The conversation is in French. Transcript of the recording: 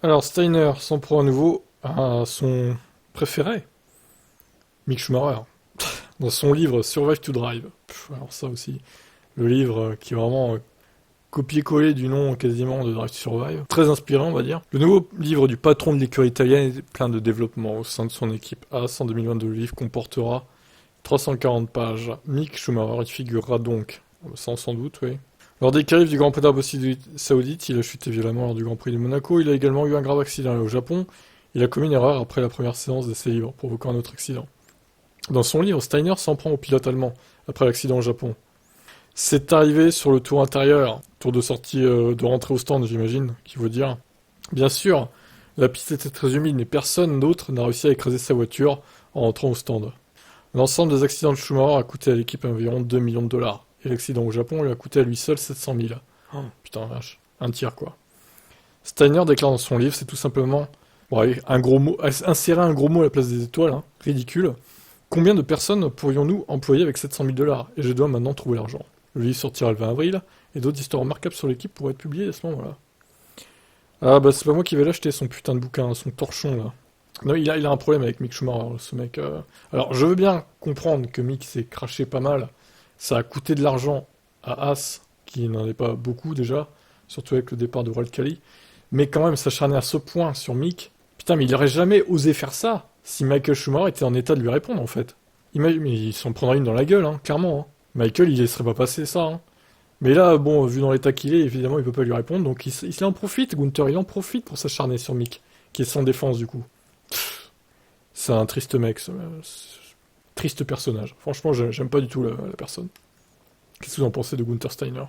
Alors Steiner s'en prend à nouveau à son préféré, Mick Schumacher, dans son livre Survive to Drive. Alors ça aussi, le livre qui est vraiment copier-coller du nom quasiment de Drive to Survive. Très inspirant, on va dire. Le nouveau livre du patron de l'écurie italienne est plein de développement au sein de son équipe. As en 2022, le livre comportera 340 pages. Mick Schumacher y figurera donc, sans doute, oui. Lors des qualifs du Grand Prix d'Arabie Saoudite, il a chuté violemment lors du Grand Prix de Monaco. Il a également eu un grave accident au Japon. Il a commis une erreur après la première séance d'essai libre, provoquant un autre accident. Dans son livre, Steiner s'en prend au pilote allemand, après l'accident au Japon. C'est arrivé sur le tour intérieur, tour de sortie de rentrée au stand, j'imagine, qui veut dire. Bien sûr, la piste était très humide, mais personne d'autre n'a réussi à écraser sa voiture en rentrant au stand. L'ensemble des accidents de Schumacher a coûté à l'équipe environ 2 millions de dollars. Et l'accident au Japon lui a coûté à lui seul 700 000. Oh, putain, vache. Un tiers, quoi. Steiner déclare dans son livre, c'est tout simplement... Bon, allez, un gros mot, insérer un gros mot à la place des étoiles, hein, ridicule. Combien de personnes pourrions-nous employer avec 700 000 dollars? Et je dois maintenant trouver l'argent. Le livre sortira le 20 avril, et d'autres histoires remarquables sur l'équipe pourraient être publiées à ce moment-là. Ah bah c'est pas moi qui vais l'acheter, son putain de bouquin, son torchon, là. Non, il a un problème avec Mick Schumacher, ce mec. Alors, je veux bien comprendre que Mick s'est craché pas mal. Ça a coûté de l'argent à As, qui n'en est pas beaucoup déjà, surtout avec le départ de World Cali. Mais quand même, s'acharner à ce point sur Mick, putain, mais il aurait jamais osé faire ça si Michael Schumacher était en état de lui répondre, en fait. Mais il s'en prendrait une dans la gueule, hein, clairement. Hein. Michael, il laisserait pas passer ça. Hein. Mais là, bon, vu dans l'état qu'il est, évidemment, il peut pas lui répondre, donc il en profite, Gunther, il en profite pour s'acharner sur Mick, qui est sans défense, du coup. C'est un triste mec, triste personnage. Franchement, j'aime pas du tout la personne. Qu'est-ce que vous en pensez de Gunther Steiner?